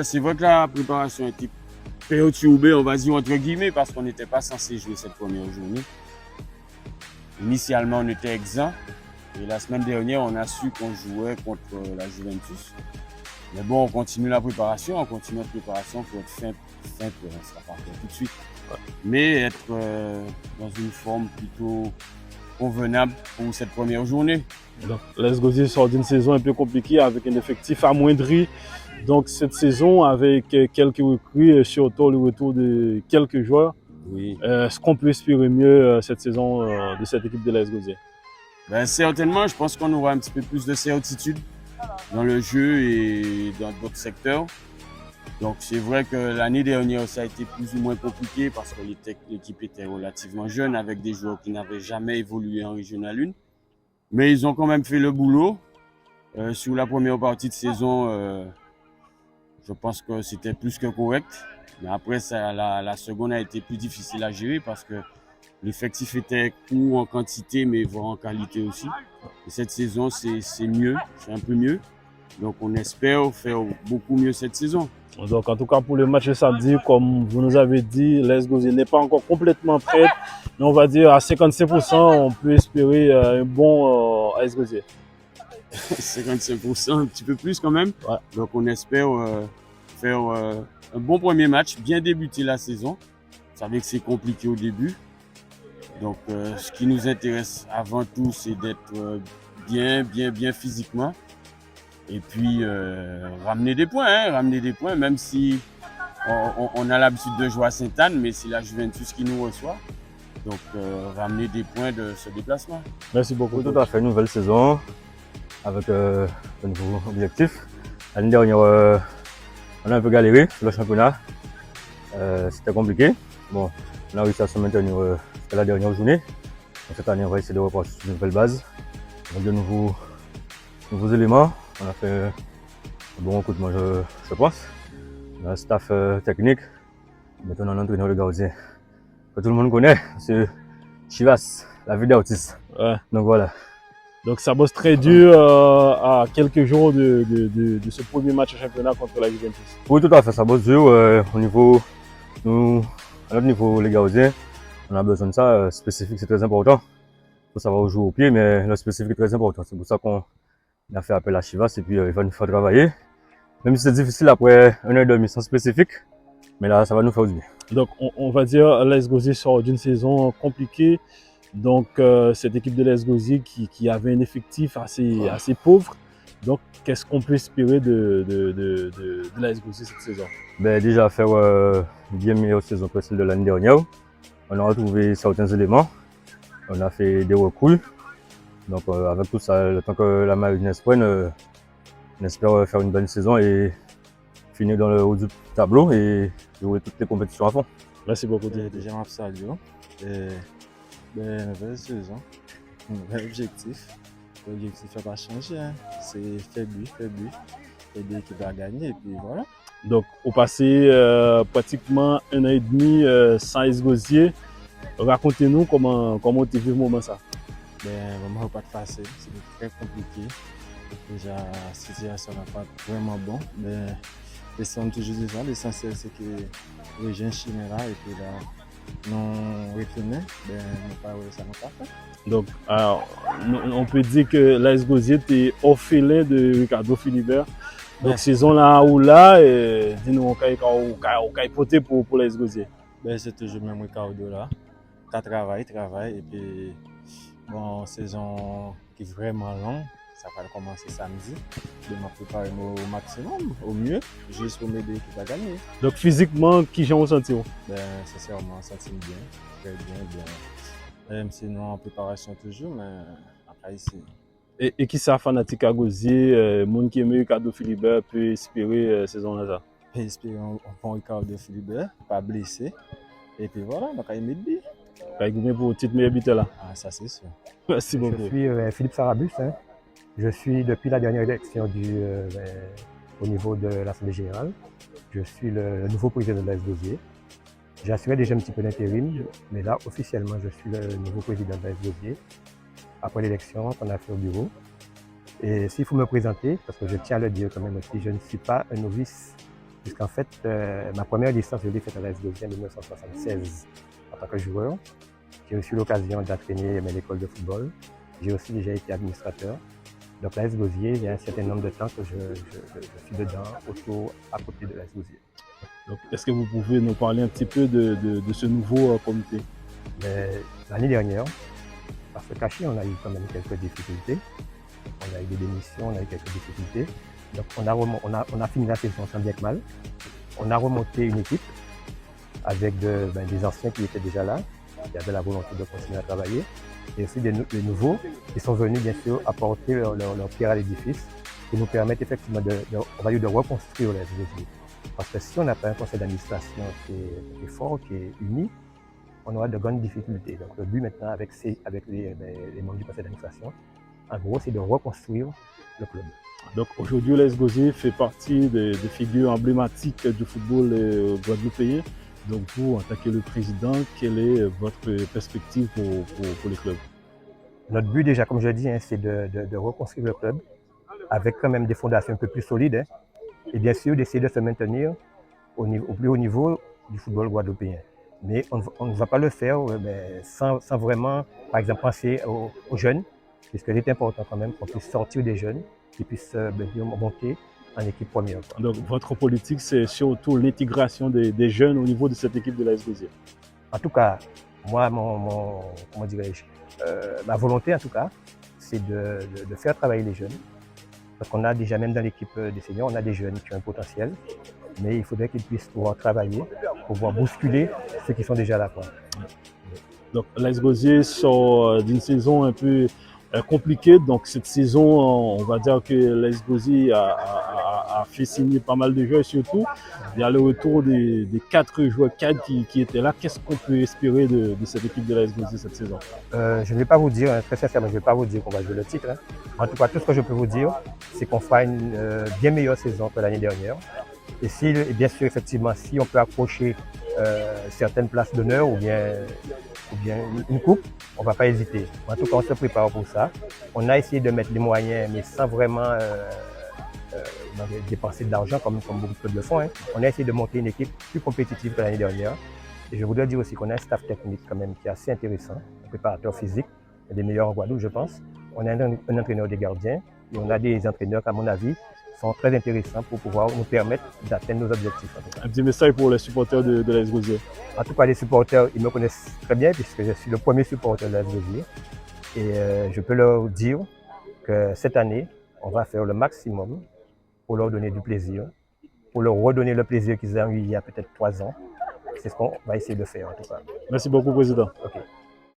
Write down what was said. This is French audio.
C'est vrai que la préparation était perturbée, on va dire entre guillemets, parce qu'on n'était pas censé jouer cette première journée. Initialement, on était exempt. Et la semaine dernière, on a su qu'on jouait contre la Juventus. Mais bon, on continue la préparation, pour être fin, on sera pas tout de suite. Mais être dans une forme plutôt convenable pour cette première journée. Donc, l'AS Gosier sort d'une saison un peu compliquée avec un effectif amoindri. Donc, cette saison, avec quelques recrues, surtout le retour de quelques joueurs, Oui. est-ce qu'on peut espérer mieux cette saison de cette équipe de l'AS Gosier? Certainement, je pense qu'on aura un petit peu plus de certitude dans le jeu et dans d'autres secteurs. Donc c'est vrai que l'année dernière, ça a été plus ou moins compliqué parce que l'équipe était relativement jeune avec des joueurs qui n'avaient jamais évolué en Régional 1. Mais ils ont quand même fait le boulot. Sur la première partie de saison, je pense que c'était plus que correct. Mais après, la seconde a été plus difficile à gérer parce que l'effectif était court en quantité, mais voire en qualité aussi. Et cette saison, c'est mieux, c'est un peu mieux. Donc, on espère faire beaucoup mieux cette saison. Donc, en tout cas, pour le match de samedi, comme vous nous avez dit, l'AS Gosier n'est pas encore complètement prête. Mais on va dire à 55%, on peut espérer un bon AS Gosier. 55%, un petit peu plus quand même. Ouais. Donc, on espère faire un bon premier match, bien débuter la saison. Vous savez que c'est compliqué au début. Donc, ce qui nous intéresse avant tout, c'est d'être bien physiquement. Et puis, ramener des points, même si on a l'habitude de jouer à Sainte-Anne, mais c'est la Juventus qui nous reçoit. Donc, ramener des points de ce déplacement. Merci beaucoup. Tout à fait, nouvelle saison avec de nouveaux objectifs. L'année dernière, on a un peu galéré sur le championnat. C'était compliqué. Bon, on a réussi à se maintenir jusqu'à la dernière journée. Donc, cette année, on va essayer de repartir sur une nouvelle base, avec de nouveaux éléments. On a fait un bon recrutement, je pense. On a un staff technique. Maintenant, on a un entraîneur de gardien que tout le monde connaît, c'est Chivas, la vie d'artiste. Ouais. Donc voilà. Donc ça bosse très dur à quelques jours de ce premier match au championnat contre la Juventus. Oui, tout à fait, ça bosse dur. À notre niveau, les gardiens, on a besoin de ça. Spécifique, c'est très important. Il faut savoir jouer au pied, mais le spécifique est très important. C'est pour ça qu'on a fait appel à Chivas et puis il va nous faire travailler. Même si c'est difficile après 1 an et demi sans spécifique, mais là, ça va nous faire du bien. Donc on va dire l'AS Gosier sort d'une saison compliquée. Donc cette équipe de l'AS Gosier qui avait un effectif assez pauvre. Donc qu'est-ce qu'on peut espérer de l'AS Gosier cette saison? Déjà faire une bien meilleure saison que celle de l'année dernière. On a retrouvé certains éléments. On a fait des recrues. Donc avec tout ça, le temps que la mayonnaise prenne, on espère faire une bonne saison et finir dans le haut du tableau et jouer toutes les compétitions à fond. Merci beaucoup. Déjà, je salue. Nouvelle saison, nouvel objectif. L'objectif n'a pas changé. Hein. C'est faire but, aider l'équipe à gagner et puis voilà. Donc, au passé pratiquement 1 an et demi sans AS Gosier, racontez-nous comment tu vis le moment ça. Vraiment pas facile, c'était très compliqué. Déjà, la situation n'est pas vraiment bon. Mais laissons toujours des gens. L'essentiel, c'est que les gens sont là et puis là, nous retournons. Ça n'a pas fait. Donc, alors, on peut dire que l'AS Gosier est orphelin de Ricardo Philibert. Donc, saison là ou là, dis-nous, on a hypothèque pour l'AS Gosier. C'est toujours le même Ricardo là. Tu travailles et puis, bon, saison qui est vraiment longue. Ça va commencer samedi. Je vais me préparer au maximum, au mieux, juste pour m'aider l'équipe à gagner. Donc physiquement, qui j'ai ressenti? Sincèrement, on senti bien, très bien. Même si nous en préparation toujours, mais après ici. Et qui ça fanatique à Gosier, monde qui aime Ricardo Philibert peut espérer saison là ça? Peut espérer un bon Ricardo Philibert, pas blessé. Et puis voilà, donc il met bien. Il y a pour le titre meilleur buteur là. Ah, ça c'est sûr. Merci beaucoup. Je suis Philippe Sarabus. Hein. Je suis depuis la dernière élection au niveau de l'Assemblée générale. Je suis le nouveau président de l'AS Gosier. J'ai assuré déjà un petit peu d'intérim, mais là, officiellement, je suis le nouveau président de l'AS Gosier. Après l'élection qu'on a fait au bureau, Et s'il faut me présenter, parce que je tiens à le dire quand même aussi, je ne suis pas un novice, puisqu'en fait, ma première licence, je l'ai faite à l'AS Gosier en 1976 en tant que joueur. J'ai aussi eu l'occasion d'entraîner l'école de football. J'ai aussi déjà été administrateur. Donc l'AS Gosier, il y a un certain nombre de temps que je suis dedans, à côté de l'AS Gosier. Donc, est-ce que vous pouvez nous parler un petit peu de ce nouveau comité? L'année dernière, par se cacher, on a eu quand même quelques difficultés. On a eu des démissions, on a eu quelques difficultés. Donc on a fini la saison tant bien que mal. On a remonté une équipe avec des anciens qui étaient déjà là, qui avaient la volonté de continuer à travailler. Et aussi des nouveaux qui sont venus bien sûr apporter leur pierre à l'édifice qui nous permettent effectivement de reconstruire les Gosier. Parce que si on n'a pas un conseil d'administration qui est fort, qui est uni, on aura de grandes difficultés. Donc le but maintenant avec les membres du conseil d'administration, en gros, c'est de reconstruire le club. Donc aujourd'hui, l'AS Gosier fait partie des figures emblématiques du football guadeloupéen. Donc vous, en tant que le président, quelle est votre perspective pour les clubs? Notre but déjà, comme je dis, c'est de reconstruire le club avec quand même des fondations un peu plus solides. Et bien sûr, d'essayer de se maintenir au plus haut niveau du football guadeloupéen. Mais on ne va pas le faire sans vraiment, par exemple, penser aux jeunes, puisqu'il est important quand même qu'on puisse sortir des jeunes qui puissent monter en équipe première. Donc votre politique, c'est surtout l'intégration des jeunes au niveau de cette équipe de l'AS Gosier. En tout cas, moi, ma volonté en tout cas, c'est de faire travailler les jeunes. Parce qu'on a déjà, même dans l'équipe des seniors, on a des jeunes qui ont un potentiel, mais il faudrait qu'ils puissent pouvoir travailler, pouvoir bousculer ceux qui sont déjà là. Donc l'AS Gosier sort d'une saison un peu compliquée. Donc cette saison, on va dire que l'AS Gosier a fait signer pas mal de joueurs. Et surtout, il y a le retour des 4 joueurs cadres qui étaient là. Qu'est-ce qu'on peut espérer de cette équipe de l'AS Gosier cette saison? Je ne vais pas vous dire, très sincèrement, je ne vais pas vous dire qu'on va jouer le titre. En tout cas, tout ce que je peux vous dire, c'est qu'on fera une bien meilleure saison que l'année dernière. Et bien sûr, effectivement, si on peut accrocher certaines places d'honneur ou bien une coupe, on ne va pas hésiter. En tout cas, on se prépare pour ça. On a essayé de mettre les moyens, mais sans vraiment dépenser de l'argent comme beaucoup de clubs le font. On a essayé de monter une équipe plus compétitive que l'année dernière. Et je voudrais dire aussi qu'on a un staff technique quand même qui est assez intéressant, un préparateur physique, des meilleurs en Guadeloupe, je pense. On a un entraîneur des gardiens et on a des entraîneurs qui, à mon avis, sont très intéressants pour pouvoir nous permettre d'atteindre nos objectifs. Un petit message pour les supporters de l'AS Gosier. En tout cas, les supporters, ils me connaissent très bien puisque je suis le premier supporter de l'AS Gosier. Et je peux leur dire que cette année, on va faire le maximum pour leur donner du plaisir, pour leur redonner le plaisir qu'ils ont eu il y a peut-être 3 ans. C'est ce qu'on va essayer de faire en tout cas. Merci beaucoup, Président. Okay.